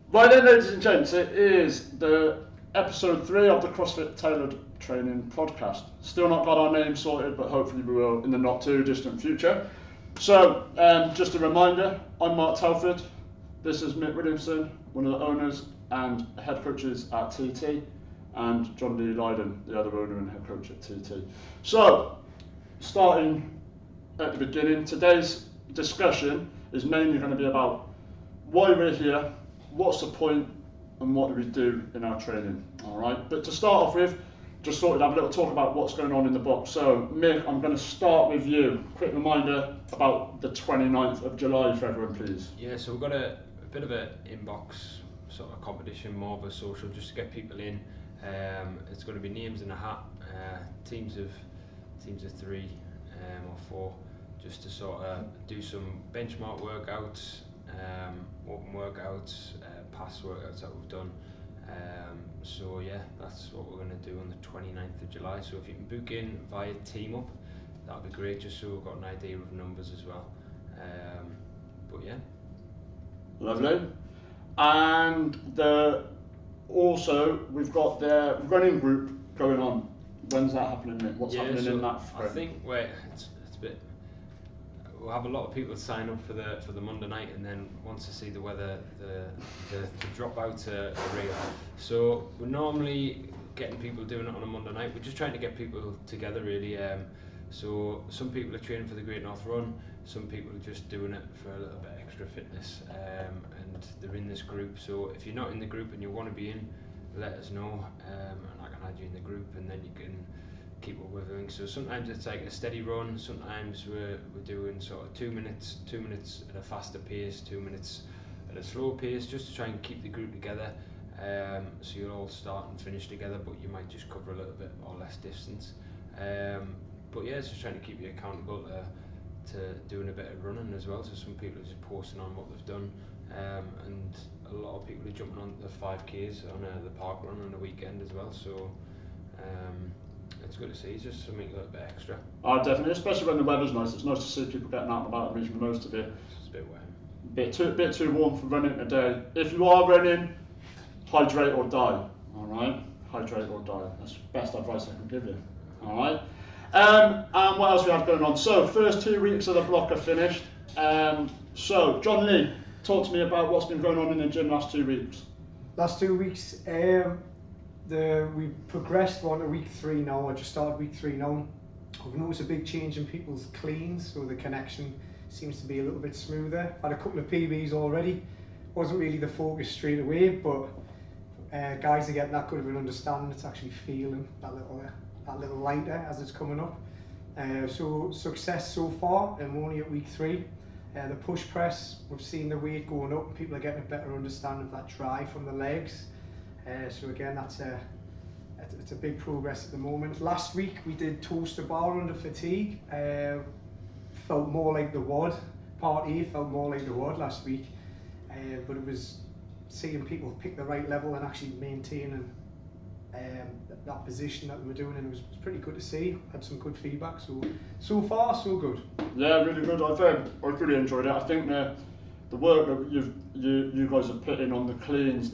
Right then, ladies and gents, it is the episode 3 of the CrossFit Tailored Training Podcast. Still not got our name sorted, but hopefully we will in the not too distant future. So, just a reminder, I'm Mark Telford. This is Mick Williamson, one of the owners and head coaches at TT, and John Lee Lydon, the other owner and head coach at TT. So, starting at the beginning, today's discussion is mainly going to be about why we're here, what's the point, and what do we do in our training. All right, but to start off with, just thought we'd have a little talk about what's going on in the box. So Mick, I'm going to start with you. Quick reminder about the 29th of July for everyone, please. Yeah, so we've got a bit of an inbox sort of competition, more of a social, just to get people in. It's going to be names in a hat, teams of 3 or 4, just to sort of do some benchmark workouts, open workouts, past workouts that we've done. So yeah, that's what we're going to do on the 29th of July. So if you can book in via Team Up, that'd be great, just so we've got an idea of numbers as well. But yeah. Lovely. And also we've got the running group going on. When's that happening, Mick? What's happening in that frame? I think it's a bit. We'll have a lot of people sign up for the Monday night, and then once they see the weather, the dropouts are real. So we're normally getting people doing it on a Monday night. We're just trying to get people together really. So some people are training for the Great North Run, some people are just doing it for a little bit extra fitness, and they're in this group. So if you're not in the group and you want to be in, let us know, and I can add you in the group, and then you can keep up with everything. So sometimes it's like a steady run, sometimes we're doing sort of 2 minutes at a faster pace, 2 minutes at a slow pace, just to try and keep the group together. So you'll all start and finish together, but you might just cover a little bit or less distance. But yeah, it's just trying to keep you accountable to doing a bit of running as well. So some people are just posting on what they've done, and a lot of people are jumping on the 5Ks on the park run on the weekend as well. So it's good to see, it's just something a little bit extra. Oh, definitely, especially when the weather's nice. It's nice to see people getting out and about and making the most of it. It's a bit wet. Bit too warm for running today. If you are running, hydrate or die. All right, hydrate or die. That's the best advice I can give you. All right. And what else we have going on? So first 2 weeks of the block are finished. So John Lee, talk to me about what's been going on in the gym last 2 weeks. Last 2 weeks, we progressed on to week 3 now. I just started week 3 now. I've noticed a big change in people's cleans, so the connection seems to be a little bit smoother. Had a couple of PBs already. Wasn't really the focus straight away, but guys are getting that good of an understanding. It's actually feeling that little lighter as it's coming up. So success so far, and we're only at week 3. The push press, we've seen the weight going up. People are getting a better understanding of that drive from the legs. So again, it's a big progress at the moment. Last week we did toaster bar under fatigue. Felt more like the WOD. Part A felt more like the WOD last week, but it was seeing people pick the right level and actually maintaining that position that we were doing, and it was pretty good to see. Had some good feedback, so far so good. Yeah, really good. I've really enjoyed it. I think the work that you guys have put in on the cleans,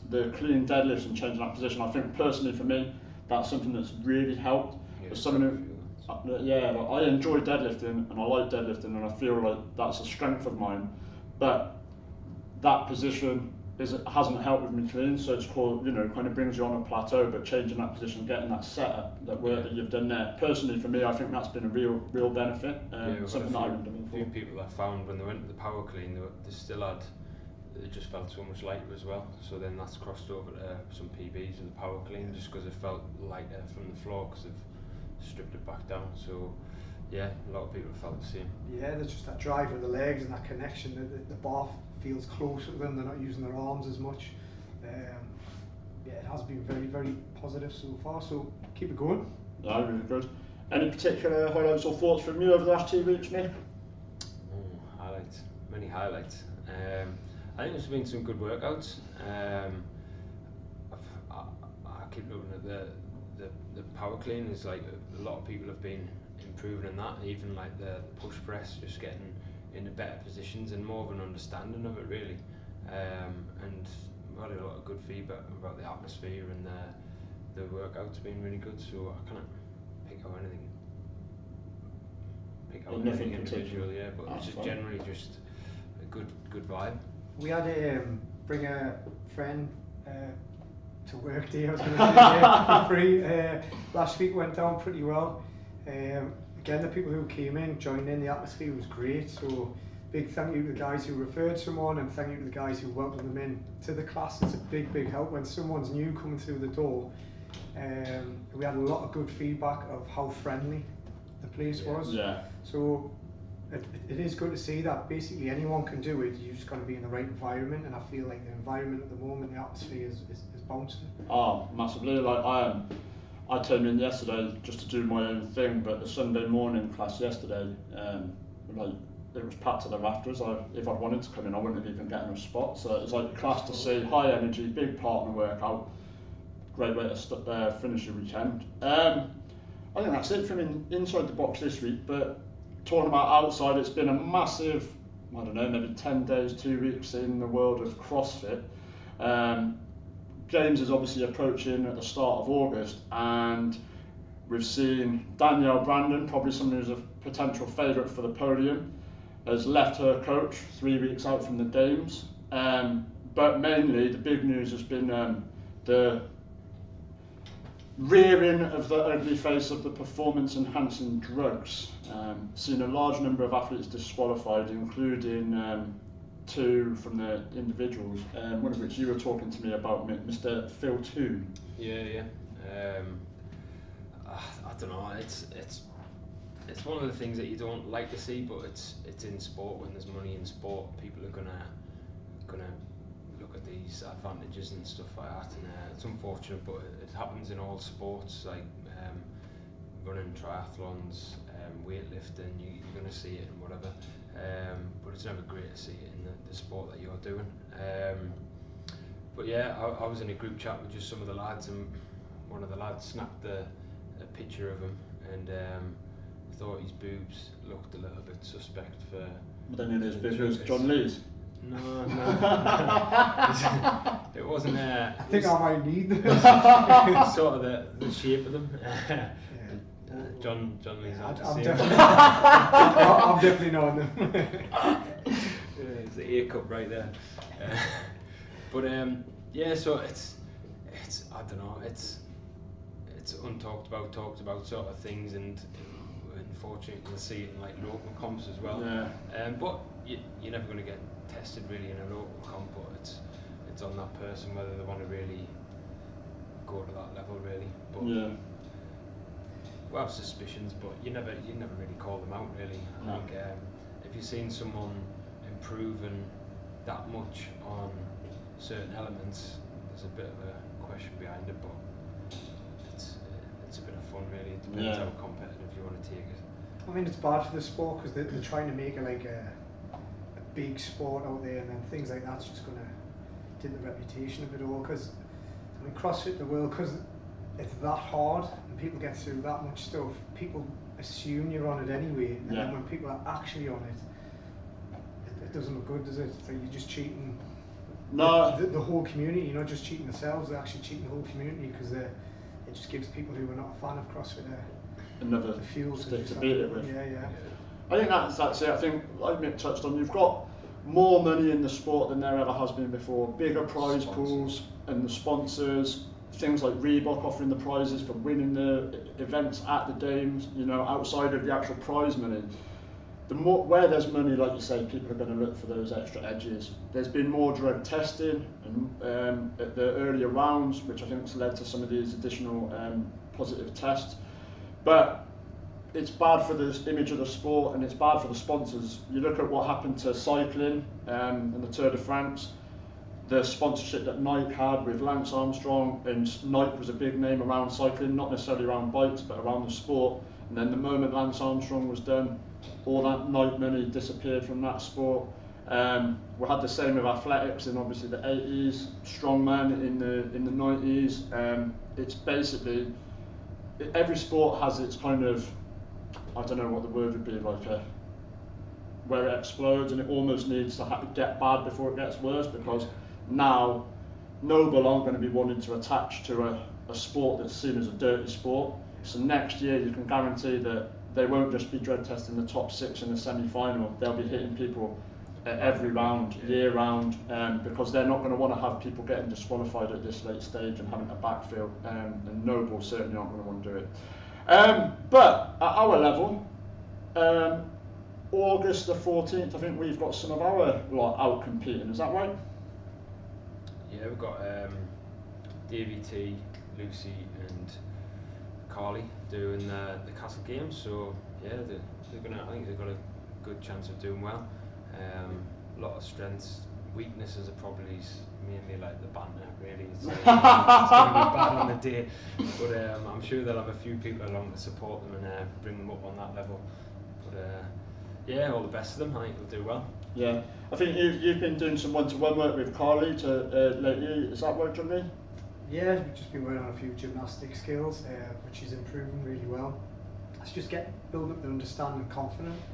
the clean deadlifts and changing that position, I think personally for me, that's something that's really helped. As someone who, I enjoy deadlifting and I like deadlifting, and I feel like that's a strength of mine. But that position hasn't helped with me clean, so it's called, kind of brings you on a plateau. But changing that position, getting that setup, that work that you've done there, personally for me, I think that's been a real benefit. Something that I've been doing before. A few people that found when they went to the power clean, they just felt so much lighter as well. So then that's crossed over to some PBs with the power clean, just because it felt lighter from the floor because they've stripped it back down. So yeah, a lot of people felt the same. Yeah, there's just that drive with the legs and that connection. The bar feels closer to them. They're not using their arms as much. Yeah, it has been very, very positive so far. So keep it going. Yeah, really good. Any particular highlights or thoughts from you over the last 2 weeks, Nick? Highlights, many highlights. I think there's been some good workouts. I keep looking at the power clean. Is like a lot of people have been improving in that. Even like the push press, just getting into better positions and more of an understanding of it really. and we had a lot of good feedback about the atmosphere and the workouts being really good. So I can't pick out anything individual, yeah, but it's just generally just a good vibe. We had to bring a friend to work day, I was going to say, for free. Last week went down pretty well. Again, the people who came in, joined in, the atmosphere was great. So big thank you to the guys who referred someone, and thank you to the guys who welcomed them in to the class. It's a big help when someone's new coming through the door. We had a lot of good feedback of how friendly the place was. Yeah. So it is good to see that basically anyone can do it. You just got to be in the right environment, and I feel like the environment at the moment, the atmosphere is bouncing. Oh, massively. Like I came in yesterday just to do my own thing, but the Sunday morning class yesterday, like it was packed to the rafters. If I'd wanted to come in, I wouldn't have even gotten a spot. So it was like a class to see, high energy, big partner workout. Great way to finish your weekend. I think that's it from inside the box this week, but talking about outside, it's been a massive, I don't know, maybe 10 days, 2 weeks in the world of CrossFit. Games is obviously approaching at the start of August, and we've seen Danielle Brandon, probably someone who's a potential favourite for the podium, has left her coach 3 weeks out from the games. But mainly the big news has been the rearing of the ugly face of the performance enhancing drugs. Seen a large number of athletes disqualified, including 2 from the individuals, one of which you were talking to me about, Mr. Phil Toon. Yeah. I don't know. It's one of the things that you don't like to see, but it's in sport. When there's money in sport, people are gonna look at these advantages and stuff like that, and it's unfortunate, but it happens in all sports, like running, triathlons, weightlifting. You're going to see it and whatever, but it's never great to see it in the sport that you're doing. But yeah, I was in a group chat with just some of the lads, and one of the lads snapped a picture of him, and thought his boobs looked a little bit suspect for. But then it is big as John Lee's. No. It wasn't. I think I might need this. Sort of the shape of them. John Lee's not the same. I'm definitely knowing them. It's the ear cup right there. But yeah, so it's I don't know, it's untalked about, talked about sort of things, and unfortunately you'll see it in like local comps as well. Yeah. But you're never going to get tested really in a local comp, but it's on that person whether they want to really go to that level really. But yeah. we have suspicions, but you never really call them out really. I think if you've seen someone improving that much on certain elements, there's a bit of a question behind it, but it's a bit of fun really. It depends how competitive you want to take it. I mean, it's bad for the sport because they're trying to make it like a big sport out there, and then things like that's just going to dip the reputation of it all. Because I mean, CrossFit the world, because it's that hard and people get through that much stuff, people assume you're on it anyway, and then when people are actually on it, it doesn't look good, does it? It's like you're just cheating the whole community. You're not just cheating themselves, they're actually cheating the whole community, because it just gives people who are not a fan of CrossFit another fuel stick to beat it with. Yeah. I think that's it. I think, like Mick touched on, you've got more money in the sport than there ever has been before. Bigger prize pools, and the sponsors, things like Reebok offering the prizes for winning the events at the games, you know, outside of the actual prize money. The more, where there's money, like you say, people are going to look for those extra edges. There's been more drug testing and at the earlier rounds, which I think has led to some of these additional positive tests. But it's bad for the image of the sport, and it's bad for the sponsors. You look at what happened to cycling and the Tour de France, the sponsorship that Nike had with Lance Armstrong, and Nike was a big name around cycling, not necessarily around bikes, but around the sport. And then the moment Lance Armstrong was done, all that Nike money disappeared from that sport. We had the same with athletics in obviously the 80s, strongman in the 90s. It's basically, every sport has its kind of, I don't know what the word would be, like where it explodes, and it almost needs to get bad before it gets worse, because now Noble aren't going to be wanting to attach to a sport that's seen as a dirty sport. So next year you can guarantee that they won't just be dread testing the top 6 in the semi-final, they'll be hitting people at every round, year round, because they're not going to want to have people getting disqualified at this late stage and having to backfill, and Noble certainly aren't going to want to do it. But at our level, August the 14th, I think we've got some of our lot out competing, is that right? Yeah, we've got Davey T, Lucy and Carly doing the Castle Games, so yeah, I think they've got a good chance of doing well. A lot of strengths, weaknesses are probably mainly like the banter, really. It's going to be bad on the day, but I'm sure they'll have a few people along to support them and bring them up on that level. But yeah, all the best to them. I think they'll do well. Yeah, I think you've been doing some one-to-one work with Carly lately. Is that right, Johnny? Yeah, we've just been working on a few gymnastic skills, which is improving really well. It's just build up the understanding and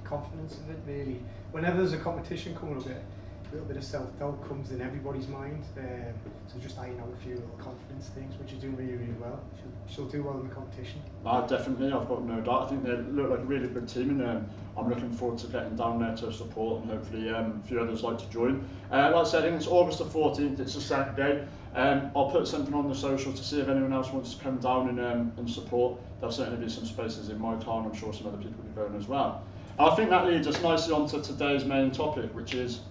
confidence of it, really. Whenever there's a competition coming up, a little bit of self-doubt comes in everybody's mind. So just iron out a few little confidence things, which is doing really, really well. She'll do well in the competition. Definitely, I've got no doubt. I think they look like a really good team, and I'm looking forward to getting down there to support, and hopefully a few others like to join. Like I said, I think it's August the 14th, it's a Saturday. I'll put something on the social to see if anyone else wants to come down and support. There'll certainly be some spaces in my car, and I'm sure some other people will be going as well. I think that leads us nicely on to today's main topic, which is,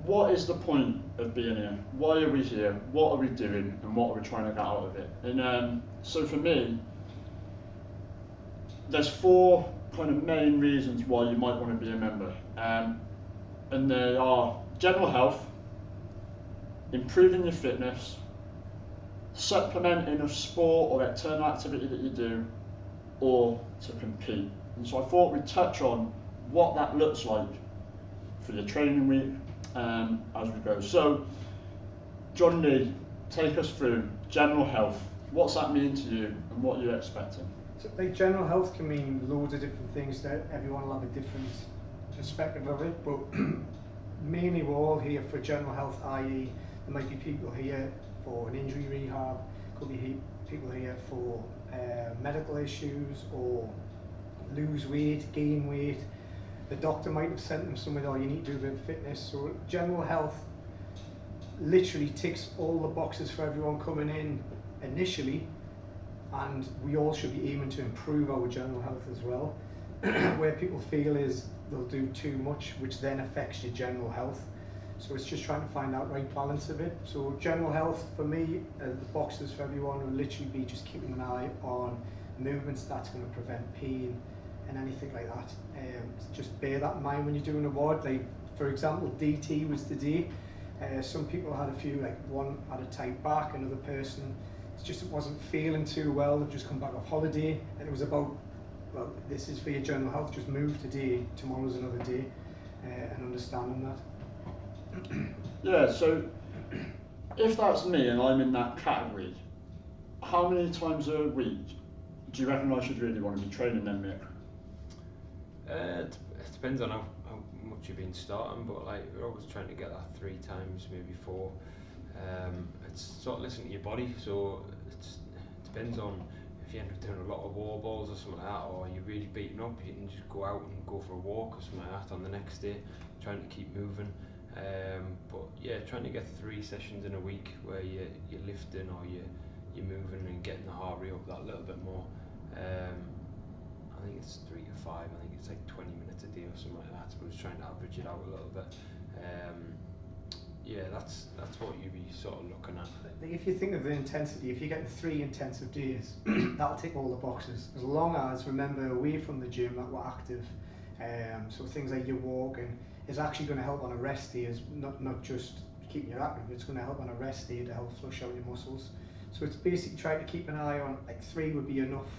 what is the point of being here? Why are we here? What are we doing? And what are we trying to get out of it? And so for me, there's 4 kind of main reasons why you might want to be a member. And they are general health, improving your fitness, supplementing a sport or external activity that you do, or to compete. And so I thought we'd touch on what that looks like for your training week as we go. So, John Lee, take us through general health. What's that mean to you, and what are you expecting? So, like, general health can mean loads of different things. That everyone will have a different perspective of it, but mainly we're all here for general health, i.e. there might be people here for an injury rehab, could be people here for medical issues, or lose weight, gain weight. The doctor might have sent them somewhere, oh, you need to do a bit of fitness. So general health literally ticks all the boxes for everyone coming in initially, and we all should be aiming to improve our general health as well. Where people feel is they'll do too much, which then affects your general health. So it's just trying to find that right balance of it. So general health for me, the boxes for everyone will literally be just keeping an eye on movements that's going to prevent pain and anything like that. Just bear that in mind when you're doing a WOD. Like, for example, DT was today. Some people had a few, like one had a tight back, another person it wasn't feeling too well, they've just come back off holiday, and it was about, well, this is for your general health, just move today, tomorrow's another day, and understanding that. Yeah, so if that's me and I'm in that category, how many times a week do you reckon I should really want to be training then, Mick? It depends on how much you've been starting, but like we're always trying to get that 3 times, maybe 4. It's sort of listening to your body, so it depends on if you end up doing a lot of wall balls or something like that, or you're really beaten up, you can just go out and go for a walk or something like that on the next day, trying to keep moving. But yeah, trying to get 3 sessions in a week where you're lifting or you're moving and getting the heart rate up that little bit more. I think it's 3 to 5. I think it's like 20 minutes a day or something like that. So we're just trying to average it out a little bit. Yeah, that's what you'd be sort of looking at. If you think of the intensity, if you're getting 3 intensive days, that'll tick all the boxes. As long as, remember, away from the gym that we're active. So things like your walking is actually going to help on a rest day, is not just keeping you active, it's going to help on a rest day to help flush out your muscles. So it's basically trying to keep an eye on, like 3 would be enough.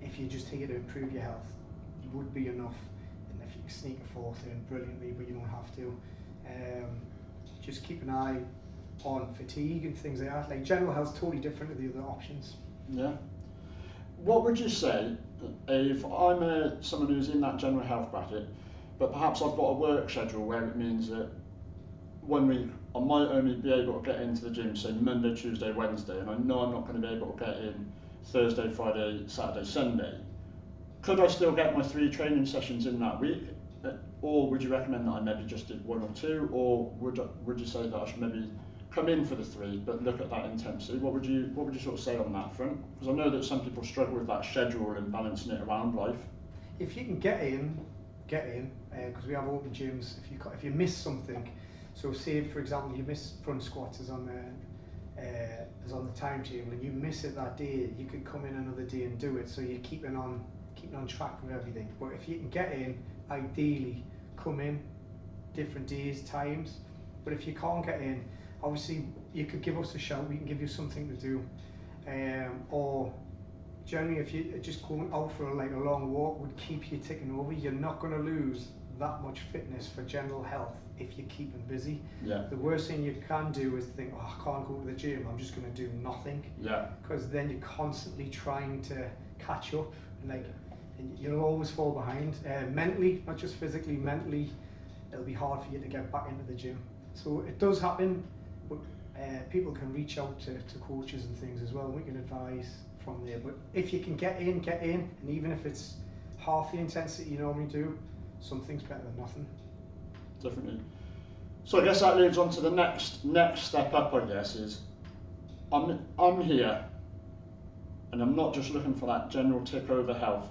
If you're just here to improve your health, it would be enough. And if you can sneak a 4th in, brilliantly, but you don't have to. Just keep an eye on fatigue and things like that. Like general health is totally different to the other options. Yeah. What would you say if I'm someone who's in that general health bracket? but perhaps I've got a work schedule where it means that 1 week I might only be able to get into the gym, say Monday, Tuesday, Wednesday, and I know I'm not going to be able to get in Thursday, Friday, Saturday, Sunday. Could I still get my 3 training sessions in that week? Or would you recommend that I maybe just did 1 or 2? Or would you say that I should maybe come in for the 3 but look at that intensity? What would you sort of say on that front? Because I know that some people struggle with that schedule and balancing it around life. If you can get in, because we have open gyms. If you miss something, so say for example you miss front squats as on the timetable, and you miss it that day, you could come in another day and do it. So you're keeping on track with everything. But if you can get in, ideally come in different days, times. But if you can't get in, obviously you could give us a shout. We can give you something to do, or generally if you just going out for a long walk would keep you ticking over. You're not going to lose that much fitness for general health if you're keeping busy. Yeah. The worst thing you can do is think, oh, I can't go to the gym, I'm just going to do nothing. Yeah. Because then you're constantly trying to catch up, and you'll always fall behind. Mentally, not just physically, mentally, it'll be hard for you to get back into the gym. So it does happen, but people can reach out to coaches and things as well, and we can advise from there. But if you can get in, and even if it's half the intensity you normally do, something's better than nothing. Definitely. So I guess that leads on to the next step up, I guess, is I'm here and I'm not just looking for that general tick over health.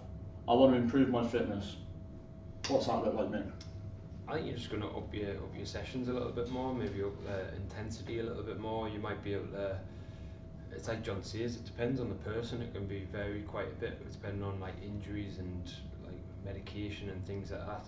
I want to improve my fitness. What's that look like, Mick? I think you're just going to up your sessions a little bit more, maybe up the intensity a little bit more. You might be able to, it's like John says, it depends on the person. It can vary quite a bit, depending on like injuries and like medication and things like that.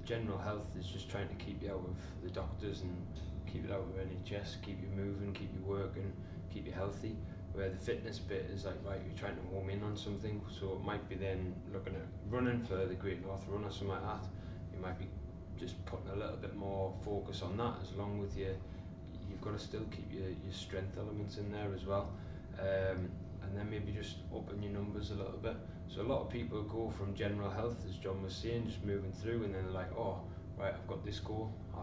General health is just trying to keep you out of the doctors and keep it out of NHS, keep you moving, keep you working, keep you healthy. Where the fitness bit is like, right, you're trying to home in on something, so it might be then looking at running for the Great North Run or something like that. You might be just putting a little bit more focus on that, as long with you've got to still keep your strength elements in there as well. And then maybe just upping your numbers a little bit. So a lot of people go from general health, as John was saying, just moving through, and then they're like, oh, right, I've got this goal, I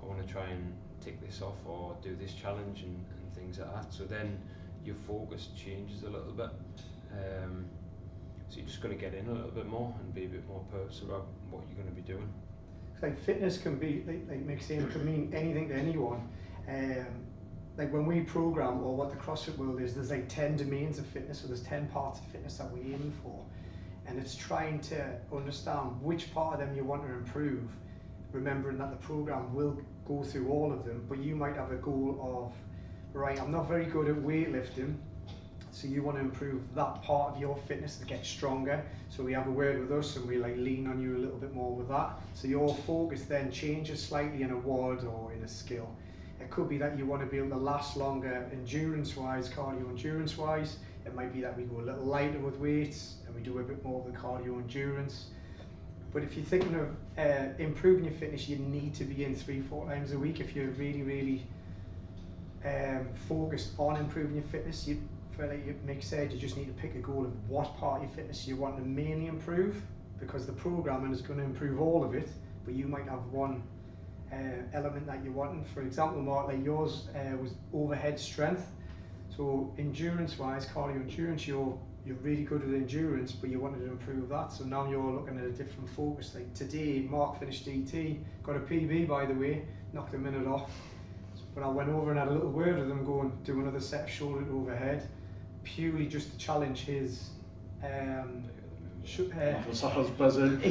want to try and tick this off or do this challenge and things like that. So then your focus changes a little bit. So you're just going to get in a little bit more and be a bit more purposeful about what you're going to be doing. Like fitness can be, like Mick saying, can mean anything to anyone. Like when we program, or what the CrossFit world is, there's like 10 domains of fitness, so there's 10 parts of fitness that we're aiming for, and it's trying to understand which part of them you want to improve, remembering that the program will go through all of them, but you might have a goal of, right, I'm not very good at weightlifting, so you want to improve that part of your fitness to get stronger. So we have a word with us and we like lean on you a little bit more with that. So your focus then changes slightly in a word or in a skill. It could be that you want to be able to last longer endurance-wise, cardio endurance-wise. It might be that we go a little lighter with weights and we do a bit more of the cardio endurance. But if you're thinking of improving your fitness, you need to be in 3-4 times a week. If you're really focused on improving your fitness, like Mick said, you just need to pick a goal of what part of your fitness you want to mainly improve, because the programming is going to improve all of it, but you might have one element that you're wanting. For example, Mark, like yours was overhead strength. So endurance wise, cardio endurance, you're really good at endurance, but you wanted to improve that. So now you're looking at a different focus. Like today, Mark finished DT, got a PB by the way, knocked a minute off. But I went over and had a little word with him, going do another set of shoulder to overhead, purely just to challenge his I was buzzing.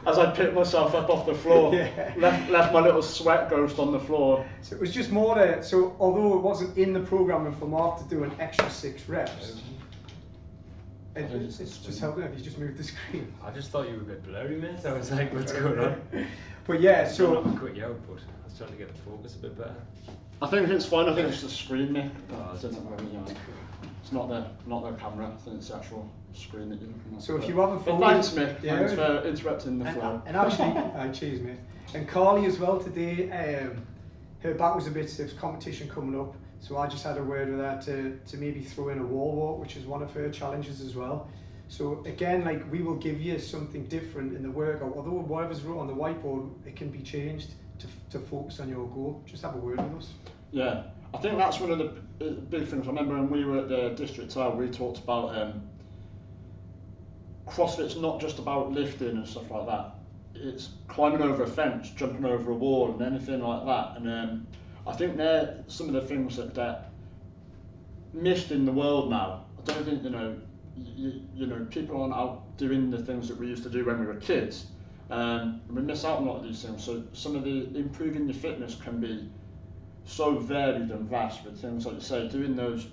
As I picked myself up off the floor, yeah. left my little sweat ghost on the floor. So it was just more to, so although it wasn't in the programming for Mark to do an extra 6 reps, it's just helping if you just moved the screen. I just thought you were a bit blurry, mate. I was like, what's going on? But yeah, so I'm not quit you out, but I was trying to get the focus a bit better. I think it's fine. I think it's the screen, Nick. It's not the camera. I think it's the actual screen that you're looking at. So if you haven't but thanks, Mick. Yeah, thanks for interrupting the flow. And actually, cheers, mate. And Carly as well today. Her back was a bit stiff. Competition coming up, so I just had a word with her to maybe throw in a wall walk, which is one of her challenges as well. So again, like we will give you something different in the workout. Although whatever's wrote on the whiteboard, it can be changed to focus on your goal. Just have a word with us. Yeah, I think that's one of the big things. I remember when we were at the district tower, we talked about CrossFit's not just about lifting and stuff like that. It's climbing over a fence, jumping over a wall, and anything like that. And I think they're some of the things that get missed in the world now. I don't think you know people aren't out doing the things that we used to do when we were kids. We miss out on a lot of these things. So some of the improving your fitness can be so varied and vast with things like you say, doing those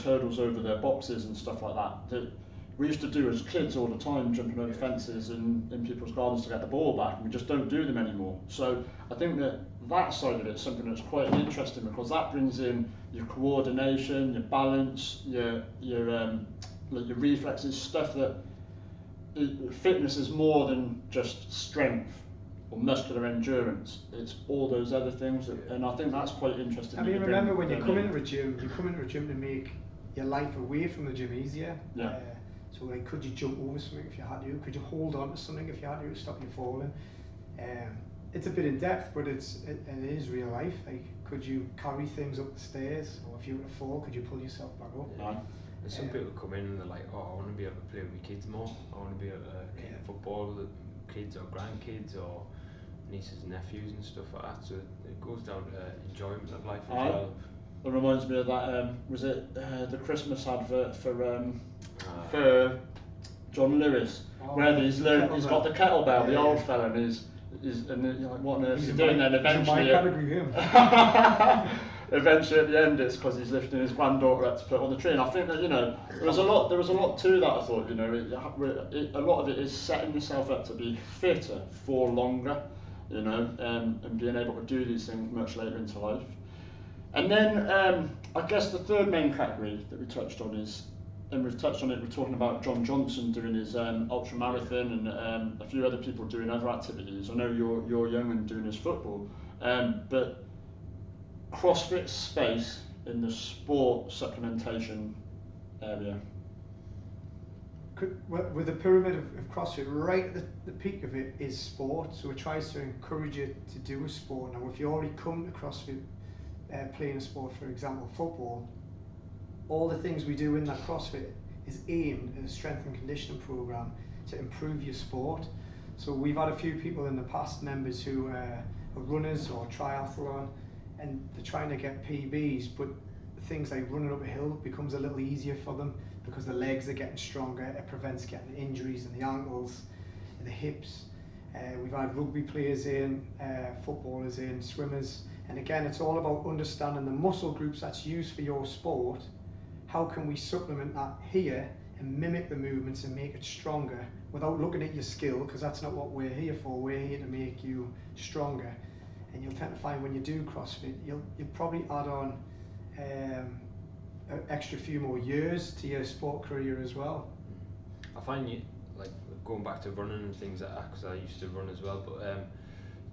hurdles over their boxes and stuff like that. That we used to do as kids all the time, jumping over fences in people's gardens to get the ball back, and we just don't do them anymore. So I think that side of it is something that's quite interesting, because that brings in your coordination, your balance, your reflexes, stuff that fitness is more than just strength or muscular endurance. It's all those other things, and I think that's quite interesting. I mean, remember when you come into a gym, to make your life away from the gym easier. Yeah. So like, could you jump over something if you had to? Could you hold on to something if you had to stop you falling? It's a bit in depth, but it is real life. Like, could you carry things up the stairs, or if you were to fall, could you pull yourself back up? Yeah. And some people come in and they're like, oh, I want to be able to play with my kids more. I want to be able to kick football with kids or grandkids or nieces and nephews and stuff like that. So it goes down to enjoyment of life as well. It reminds me of that, was it the Christmas advert for John Lewis, where he's got the kettlebell, the old fella, and and you're like, what on earth is he doing then? Eventually at the end it's because he's lifting his granddaughter up to put on the tree. And I think that, there was a lot to that. I thought, a lot of it is setting yourself up to be fitter for longer, and being able to do these things much later into life. And then I guess the third main category that we touched on is, and we've touched on it, we're talking about John Johnson doing his ultra marathon, and a few other people doing other activities. I know you're young and doing his football, but CrossFit space in the sport supplementation area. With the pyramid of CrossFit, right at the peak of it is sport, so it tries to encourage you to do a sport. Now if you already come to CrossFit playing a sport, for example football, all the things we do in that CrossFit is aimed at a strength and conditioning program to improve your sport. So we've had a few people in the past, members who are runners or triathlon, and they're trying to get PBs, but things like running up a hill becomes a little easier for them because the legs are getting stronger. It prevents getting injuries in the ankles, in the hips. We've had rugby players in, footballers in, swimmers, and again it's all about understanding the muscle groups that's used for your sport. How can we supplement that here and mimic the movements and make it stronger without looking at your skill, because that's not what we're here for. We're here to make you stronger. And you'll tend to find when you do CrossFit, you'll probably add on an extra few more years to your sport career as well. I find like going back to running and things like that, because I used to run as well, but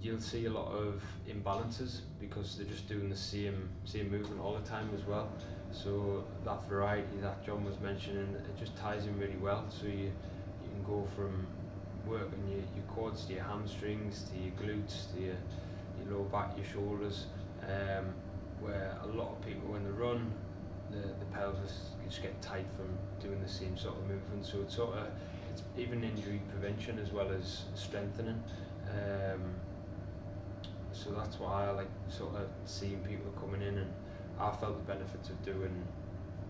you'll see a lot of imbalances because they're just doing the same movement all the time as well. So that variety that John was mentioning, it just ties in really well. So you can go from working your quads to your hamstrings to your glutes to your lower back, your shoulders, where a lot of people when they run, the pelvis just get tight from doing the same sort of movement. So it's even injury prevention as well as strengthening. So that's why I like sort of seeing people coming in, and I felt the benefits of doing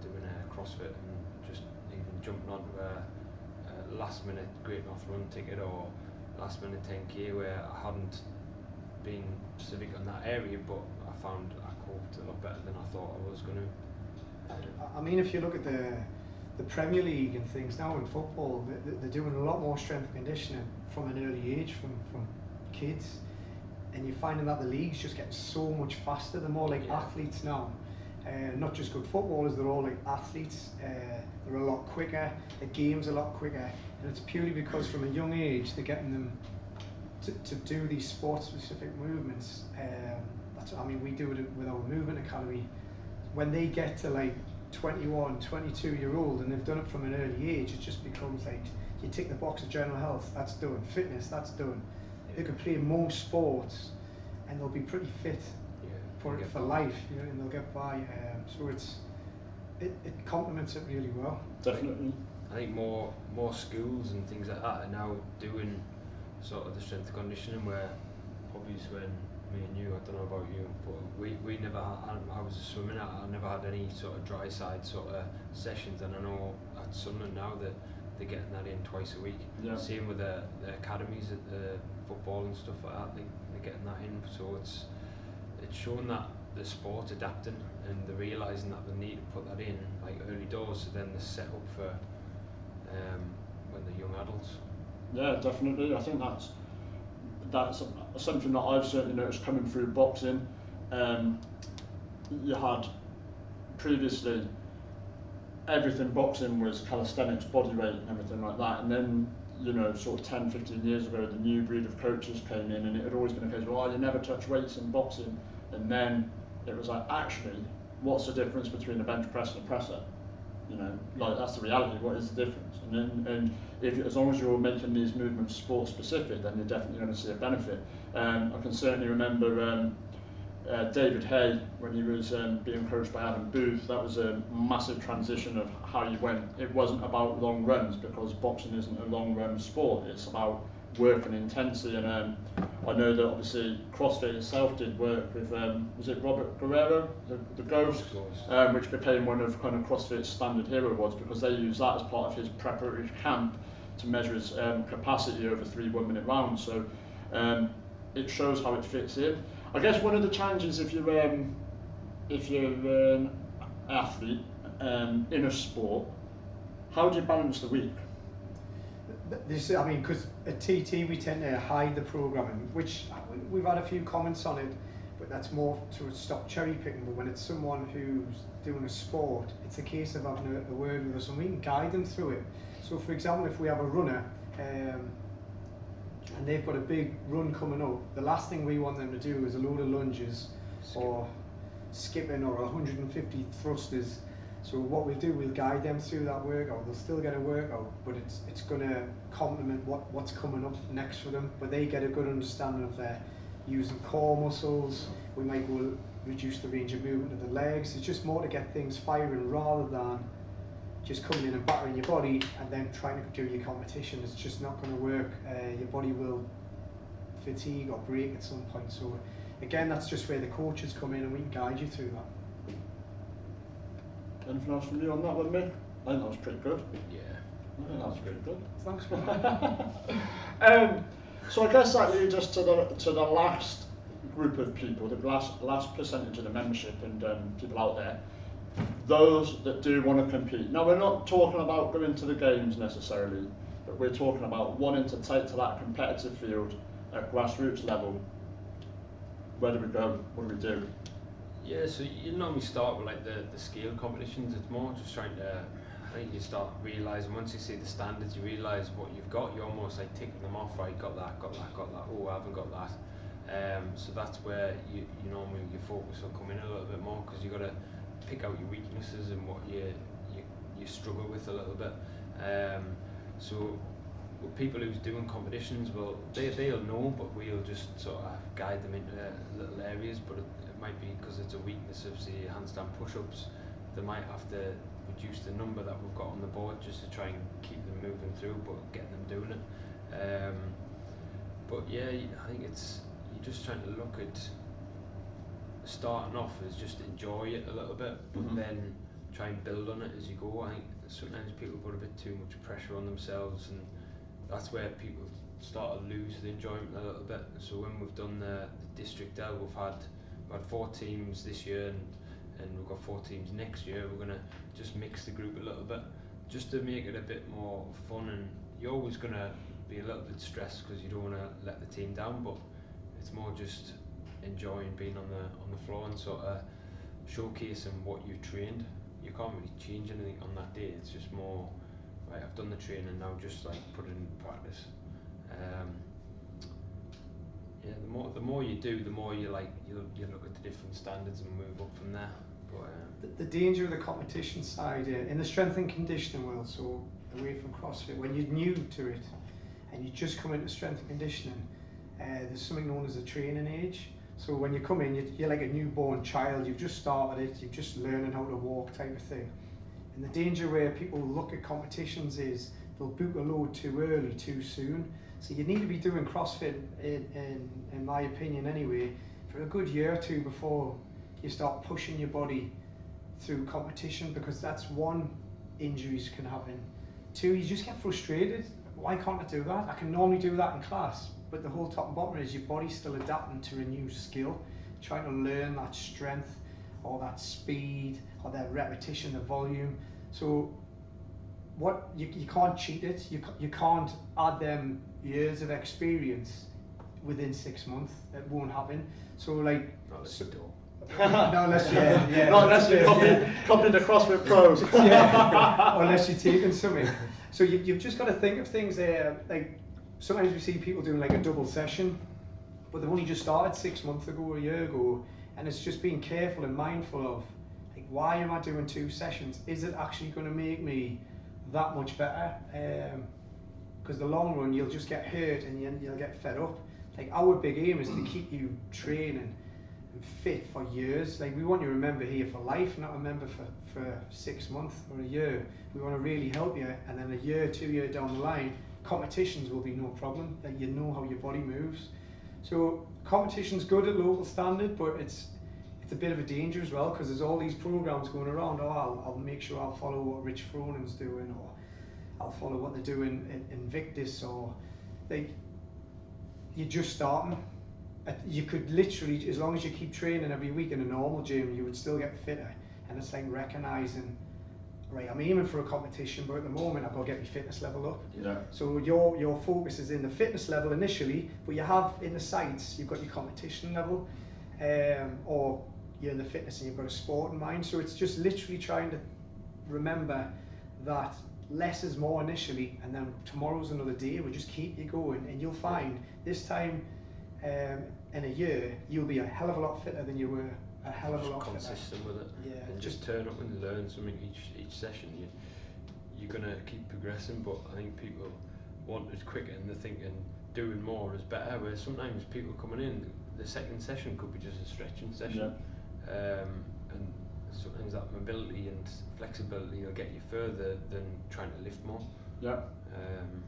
a CrossFit and just even jumping onto a last minute Great North Run ticket or last minute 10k where I hadn't been specific on that area, but I found I coped a lot better than I thought I was going to. I mean, if you look at the Premier League and things now in football, they're doing a lot more strength and conditioning from an early age, from kids, and you're finding that the league's just getting so much faster. They're more like athletes now, not just good footballers, they're all like athletes. They're a lot quicker, the game's a lot quicker, and it's purely because from a young age they're getting them to do these sport specific movements. I mean, we do it with our movement academy. When they get to like 21, 22-year-old and they've done it from an early age, it just becomes like you tick the box of general health, that's done. Fitness, that's done. They could play more sports and they'll be pretty fit for life, you know, and they'll get by. So it complements it really well. Definitely. I think more schools and things like that are now doing sort of the strength and conditioning, where obviously when me and you, I don't know about you, but we never had, I was swimming, I never had any sort of dry side sort of sessions, and I know at Sunderland now that they're getting that in twice a week. Yeah. Same with the academies at the football and stuff like that, they're getting that in, so it's showing that the sport's adapting and they're realising that they need to put that in like early doors, so then they're set up for when they're young adults. Yeah, definitely. I think that's something that I've certainly noticed coming through boxing. You had previously everything boxing was calisthenics, body weight and everything like that, and then, you know, sort of 10, 15 years ago the new breed of coaches came in and it had always been a case of, oh, you never touch weights in boxing, and then it was like, actually, what's the difference between a bench press and a presser? You know, like, that's the reality. What is the difference? And if, as long as you're making these movements sport specific, then you're definitely going to see a benefit. I can certainly remember David Hay, when he was being coached by Adam Booth. That was a massive transition of how you went. It wasn't about long runs, because boxing isn't a long run sport. It's about work and intensity. And I know that obviously CrossFit itself did work with, was it Robert Guerrero, the Ghost, which became one of kind of CrossFit's standard hero awards, because they use that as part of his preparatory camp to measure his capacity over 3 1-minute rounds. So it shows how it fits in. I guess one of the challenges if you're an athlete in a sport, how do you balance the week? This, I mean, because at TT we tend to hide the programming, which we've had a few comments on it, but that's more to stop cherry picking. But when it's someone who's doing a sport, it's a case of having a word with us and we can guide them through it. So for example, if we have a runner and they've got a big run coming up, the last thing we want them to do is a load of lunges or skipping or 150 thrusters. So what we'll do, we'll guide them through that workout. They'll still get a workout, but it's going to complement what's coming up next for them. But they get a good understanding of their using core muscles. We might go reduce the range of movement of the legs. It's just more to get things firing rather than just coming in and battering your body and then trying to do your competition. It's just not going to work. Your body will fatigue or break at some point. So again, that's just where the coaches come in and we can guide you through that. Anything else from you on that one, Mick? I think that was pretty good. Yeah, I think that was pretty good. Thanks for that. So I guess that leads us to the last group of people, the last percentage of the membership and people out there, those that do want to compete. Now, we're not talking about going to the games necessarily, but we're talking about wanting to take to that competitive field at grassroots level. Where do we go? What do we do? Yeah, so you normally start with like the scale competitions. It's more just trying to, I think you start realising, once you see the standards, you realise what you've got, you're almost like ticking them off, right, got that, oh, I haven't got that. So that's where you normally your focus will come in a little bit more, because you've got to pick out your weaknesses and what you struggle with a little bit. So with people who's doing competitions, well, they'll know, but we'll just sort of guide them into little areas. But it might be because it's a weakness of, say, handstand push-ups, they might have to reduce the number that we've got on the board just to try and keep them moving through, but get them doing it. But yeah, I think you're just trying to look at starting off as just enjoy it a little bit, but then try and build on it as you go. I think sometimes people put a bit too much pressure on themselves, and that's where people start to lose the enjoyment a little bit. So when we've done the district L, we've had 4 teams this year, and we've got 4 teams next year. We're going to just mix the group a little bit, just to make it a bit more fun. And you're always going to be a little bit stressed because you don't want to let the team down, but it's more just enjoying being on the floor and sort of showcasing what you've trained. You can't really change anything on that day. It's just more, right, I've done the training now, just like put it in practice. Yeah, the more you do, the more you look at the different standards and move up from there. But The danger of the competition side in the strength and conditioning world, so away from CrossFit, when you're new to it and you just come into strength and conditioning, there's something known as a training age. So when you come in, you're like a newborn child, you've just started it, you're just learning how to walk type of thing. And the danger where people look at competitions is they'll book a load too early, too soon. So you need to be doing CrossFit, in my opinion anyway, for a good year or two before you start pushing your body through competition, because that's one, injuries can happen. Two, you just get frustrated. Why can't I do that? I can normally do that in class, but the whole top and bottom is your body's still adapting to a new skill, trying to learn that strength or that speed or that repetition, the volume. So what you can't cheat it. You can't add them years of experience within 6 months. It won't happen. So like, not unless you copy the CrossFit pros. Unless you're taking something. So you've just got to think of things there. Like sometimes we see people doing like a double session, but they've only just started 6 months ago, a year ago, and it's just being careful and mindful of like, why am I doing 2 sessions? Is it actually going to make me that much better? Because the long run you'll just get hurt and you'll get fed up. Like our big aim is to keep you training and fit for years. Like we want you to remember here for life, not remember for 6 months or a year. We want to really help you, and then a year, 2 years down the line, competitions will be no problem. Like you know how your body moves. So competition's good at local standard, but it's a bit of a danger as well, because there's all these programs going around. Oh, I'll make sure I'll follow what Rich Fronin's doing, or I'll follow what they're doing in Invictus, or like you're just starting. You could literally, as long as you keep training every week in a normal gym, you would still get fitter. And it's like recognizing, right, I'm aiming for a competition, but at the moment I've got to get my fitness level up. Yeah. So your focus is in the fitness level initially, but you have in the sights, you've got your competition level, or you're in the fitness and you've got a sport in mind. So it's just literally trying to remember that less is more initially, and then tomorrow's another day. We just keep you going, and you'll find this time in a year you'll be a hell of a lot fitter than you were a hell of a lot consistent fitter. with it. Yeah, and just turn up and learn something each session. You're gonna keep progressing, but I think people want it quicker and they're thinking doing more is better, where sometimes people coming in, the second session could be just a stretching session. And sometimes that mobility and flexibility will get you further than trying to lift more. And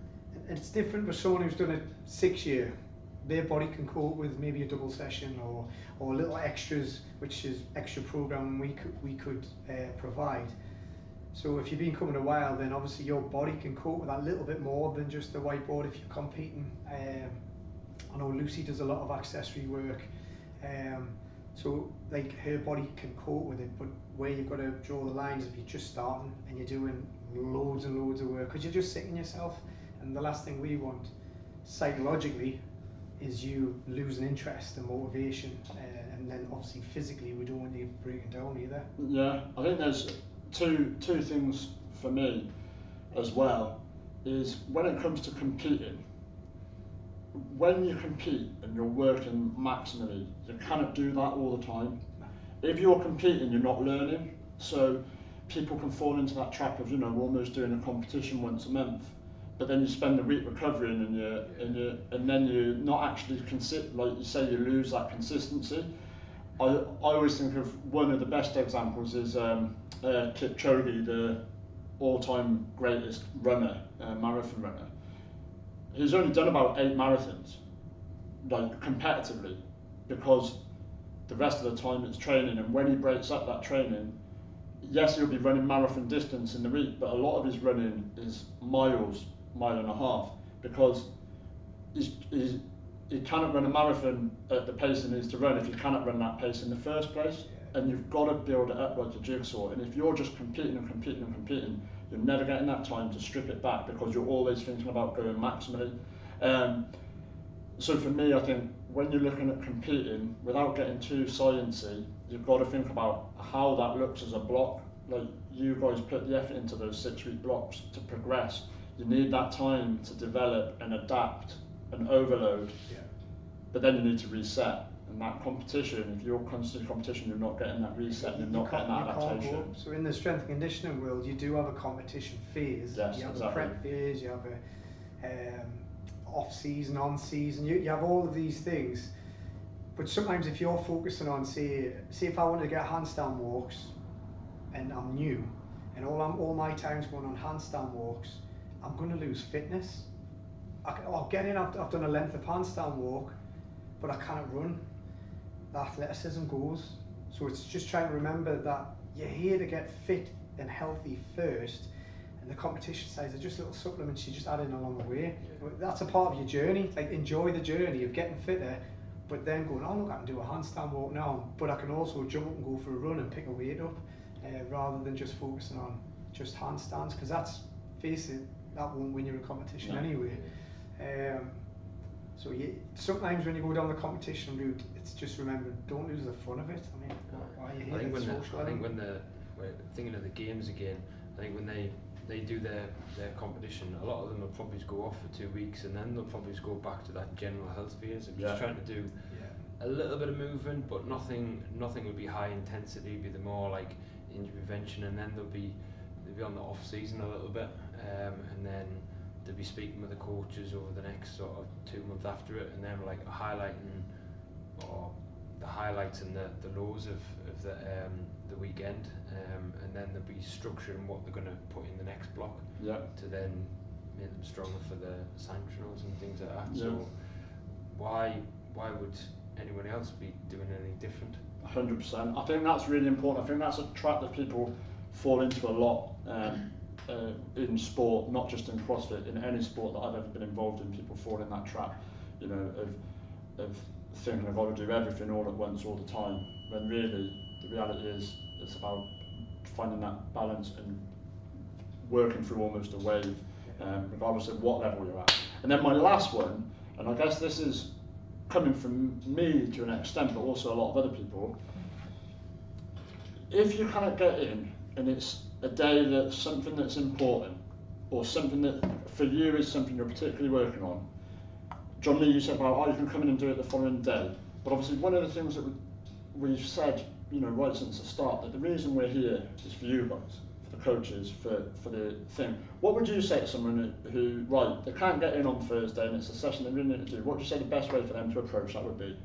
it's different for someone who's done it 6 years. Their body can cope with maybe a double session or little extras, which is extra program we could provide. So if you've been coming a while, then obviously your body can cope with that little bit more than just the whiteboard if you're competing. I know Lucy does a lot of accessory work, so like her body can cope with it, but where you've got to draw the lines if you're just starting and you're doing loads and loads of work, because you're just sitting yourself, and the last thing we want psychologically is you losing interest and motivation, and then obviously physically we don't want you breaking down either. Yeah, I think there's two things for me as well, is when it comes to competing, when you compete and you're working maximally, you cannot do that all the time. If you're competing, you're not learning, so people can fall into that trap of, almost doing a competition once a month, but then you spend a week recovering and then you're not actually like you say, you lose that consistency. I always think of one of the best examples is Kipchoge, the all-time greatest runner, marathon runner. He's only done about 8 marathons, like competitively, because the rest of the time it's training, and when he breaks up that training, yes, he'll be running marathon distance in the week, but a lot of his running is mile and a half, because he cannot run a marathon at the pace he needs to run if he cannot run that pace in the first place. And you've got to build it up like a jigsaw, and if you're just competing and competing and competing, you're never getting that time to strip it back, because you're always thinking about going maximally. So for me, I think when you're looking at competing, without getting too sciencey, you've got to think about how that looks as a block. Like you guys put the effort into those 6-week blocks to progress. You need that time to develop and adapt and overload, but then you need to reset. And that competition, if you're constantly competition, you're not getting that reset, you're not getting that adaptation. So in the strength and conditioning world, you do have a competition phase. Yes, you have exactly. a prep phase, you have a off season, on season. You have all of these things. But sometimes if you're focusing on, say if I want to get handstand walks, and I'm new, and all my time's going on handstand walks, I'm going to lose fitness. I'll get in. I've done a length of handstand walk, but I can't run. The athleticism goes. So it's just trying to remember that you're here to get fit and healthy first, and the competition sides are just little supplements you just add in along the way. That's a part of your journey. Like, enjoy the journey of getting fitter, but then going, oh look, I can do a handstand walk now, but I can also jump up and go for a run and pick a weight up, rather than just focusing on just handstands, because that's, face it, that won't win you a competition anyway. So sometimes when you go down the competition route, it's just remembering, don't lose the fun of it. I mean, why are you here? I think when we're thinking of the games again, I think when they do their competition, a lot of them will probably go off for 2 weeks, and then they'll probably go back to that general health phase of just trying to do a little bit of movement, but nothing would be high intensity. It'd be the more like injury prevention, and then they'll be on the off season a little bit, and then they'll be speaking with the coaches over the next sort of 2 months after it, and then like highlighting or the highlights and the lows of the weekend, and then they'll be structuring what they're going to put in the next block to then make them stronger for the sanctionals and things like that. So why would anyone else be doing anything different? 100%. I think that's really important. I think that's a trap that people fall into a lot in sport, not just in CrossFit, in any sport that I've ever been involved in. People fall in that trap, you know, of thinking I've got to do everything all at once all the time, when really the reality is it's about finding that balance and working through almost a wave, regardless of what level you're at. And then my last one, and I guess this is coming from me to an extent, but also a lot of other people, if you kind of get in and it's a day that's something that's important, or something that for you is something you're particularly working on. John Lee, you said about, you can come in and do it the following day, but obviously one of the things that we've said, you know, right since the start, that the reason we're here is for you guys, for the coaches, for the thing. What would you say to someone who, right, they can't get in on Thursday and it's a session they really need to do? What would you say the best way for them to approach that would be?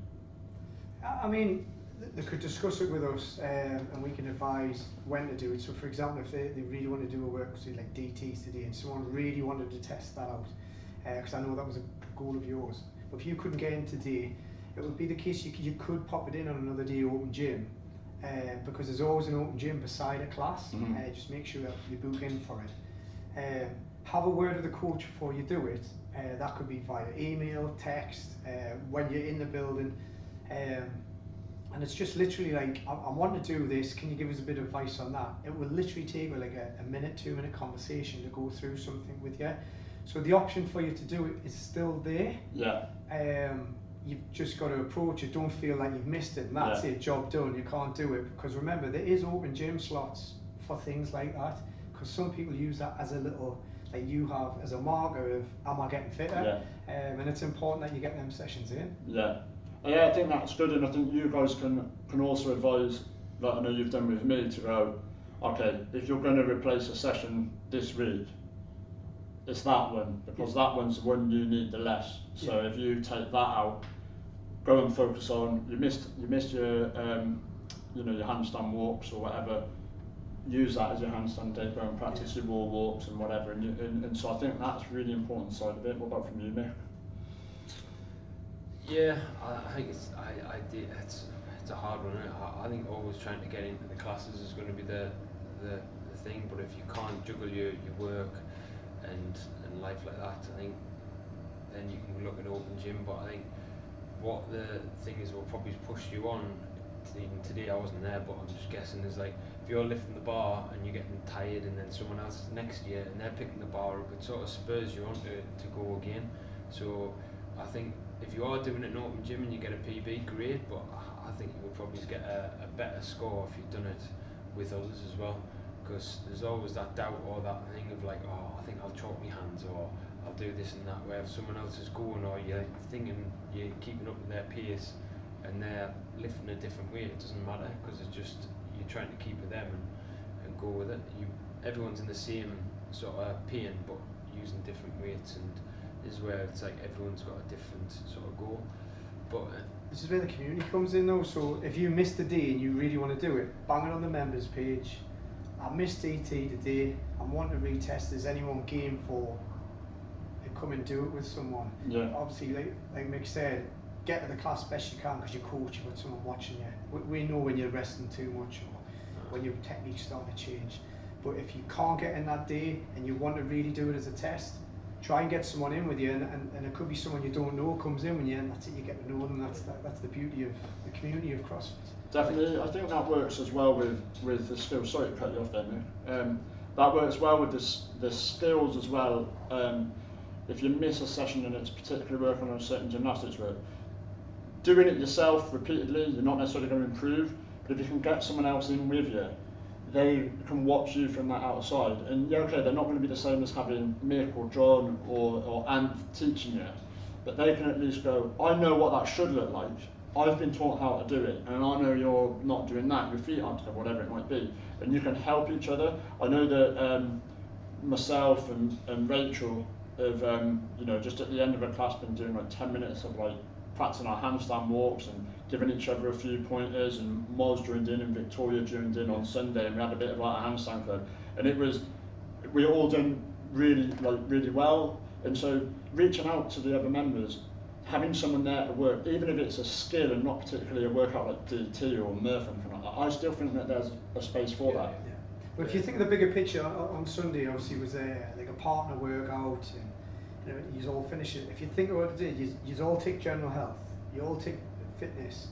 I mean, they could discuss it with us, and we can advise when to do it. So for example, if they really want to do a work, say like DTs today, and someone really wanted to test that out, because I know that was a goal of yours, but if you couldn't get in today, it would be the case you could pop it in on another day open gym, because there's always an open gym beside a class. Just make sure that you book in for it. Have a word with the coach before you do it. That could be via email, text, when you're in the building. And it's just literally like, I want to do this, can you give us a bit of advice on that? It will literally take like a minute, 2 minute conversation to go through something with you. So the option for you to do it is still there. You've just got to approach it. Don't feel like you've missed it and that's it, job done, you can't do it. Because remember, there is open gym slots for things like that, because some people use that as a little, like you have, as a marker of, am I getting fitter? And it's important that you get them sessions in. I think that's good, and I think you guys can also advise, like I know you've done with me, to go, okay, if you're going to replace a session this week, it's that one, because that one's the one you need the less. So if you take that out, go and focus on, you missed your you know, your handstand walks or whatever, use that as your handstand day, go and practice your wall walks and whatever, and so I think that's a really important side of it. What about from you, Mick? Yeah, I think it's a hard one. I think always trying to get into the classes is going to be the thing. But if you can't juggle your work and life like that, I think then you can look at open gym. But I think what the thing is, will probably push you on. Even today, I wasn't there, but I'm just guessing, is like if you're lifting the bar and you're getting tired, and then someone else is next to you and they're picking the bar up, it sort of spurs you on to go again. So I think if you are doing it in open gym and you get a PB, great, but I think you will probably get a better score if you've done it with others as well, because there's always that doubt or that thing of like, oh, I think I'll chalk my hands, or I'll do this and that, where if someone else is going, or you're thinking you're keeping up with their pace, and they're lifting a different weight, it doesn't matter, because it's just you're trying to keep with them and go with it. Everyone's in the same sort of pain, but using different weights, and this is where it's like everyone's got a different sort of goal. But this is where the community comes in though. So if you missed a day and you really want to do it, bang it on the members page. I missed ET today. I want to retest. Is anyone game for it? Come and do it with someone. Yeah. Obviously, like Mick said, get to the class best you can because you're coach, you've got someone watching you. We know when you're resting too much or when your technique's starting to change. But if you can't get in that day and you want to really do it as a test, try and get someone in with you, and it could be someone you don't know comes in with you, and that's it, you get to know them. That's the beauty of the community of CrossFit. Definitely, I think that works as well with the skills. Sorry to cut you off there, Nick. That works well with the skills as well. If you miss a session and it's particularly working on a certain gymnastics work, doing it yourself repeatedly, you're not necessarily going to improve, but if you can get someone else in with you, they can watch you from that outside. And yeah, okay, they're not going to be the same as having Mick or John or Ant teaching you, but they can at least go, I know what that should look like. I've been taught how to do it, and I know you're not doing that, your feet aren't, whatever it might be. And you can help each other. I know that myself and Rachel have, just at the end of a class, been doing like 10 minutes of like practicing our handstand walks and giving each other a few pointers, and Moz joined in and Victoria joined in on Sunday, and we had a bit of like a handstand club, and we all done really well. And so reaching out to the other members, having someone there to work, even if it's a skill and not particularly a workout like DT or Murph or anything like that, I still think that there's a space for that. Yeah. But if you think of the bigger picture, on Sunday obviously was like a partner workout, and you all finish it. If you think of what it is, you all take general health, you all take fitness,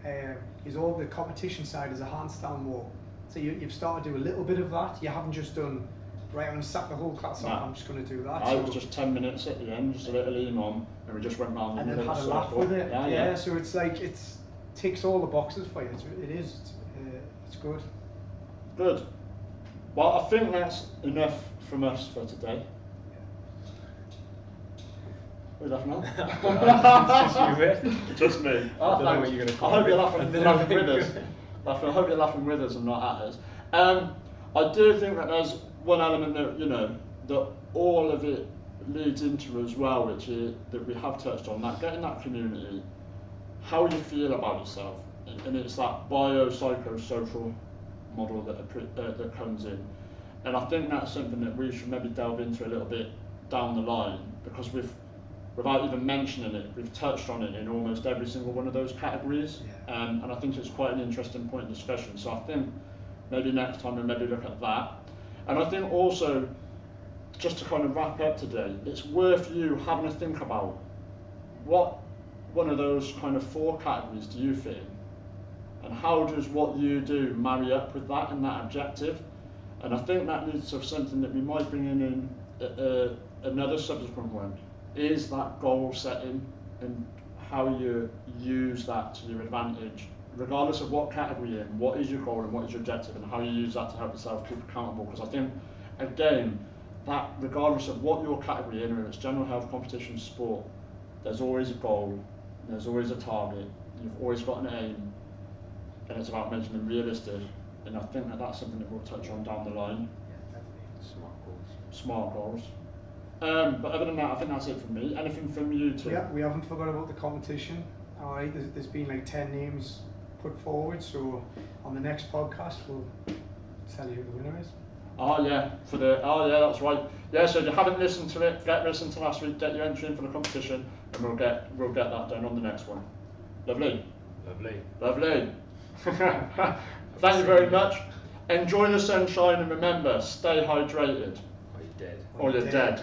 you all the competition side is a handstand walk. So you've started to do a little bit of that. You haven't just done, right, I'm going to sack the whole class up, I'm just going to do that. I was just 10 minutes at the end, just a little lean on, and we just went round the and then had a laugh with it. Yeah, so it's like, it ticks all the boxes for you. It's good. Good. Well, I think that's enough from us for today. We're laughing at? Just me. I don't know what you're going to call I hope it. you're laughing with us. I hope you're laughing with us and not at us. I do think that there's one element that all of it leads into as well, which is that we have touched on, that getting that community, how you feel about yourself, and it's that biopsychosocial model that comes in. And I think that's something that we should maybe delve into a little bit down the line, because without even mentioning it, we've touched on it in almost every single one of those categories. Yeah. And I think it's quite an interesting point of discussion. So I think maybe next time we'll maybe look at that. And I think also, just to kind of wrap up today, it's worth you having a think about what one of those kind of 4 categories do you fit in, and how does what you do marry up with that and that objective. And I think that leads to something that we might bring in another subsequent one, is that goal setting and how you use that to your advantage, regardless of what category you're in. What is your goal and what is your objective, and how you use that to help yourself keep accountable. Because I think, again, that regardless of what your category in, whether it's general health, competition, sport, there's always a goal, there's always a target, you've always got an aim, and it's about making them realistic. And I think that that's something that we'll touch on down the line. Yeah, definitely. Smart goals. But other than that, I think that's it from me. Anything from you too? Yeah, we haven't forgot about the competition. All right, there's been like 10 names put forward, so on the next podcast we'll tell you who the winner is. Oh yeah, that's right. Yeah, so if you haven't listened to it, listen to last week, get your entry in for the competition, and we'll get that done on the next one. Lovely. Thank you very much. Enjoy the sunshine, and remember, stay hydrated. Are you dead? Or you're dead.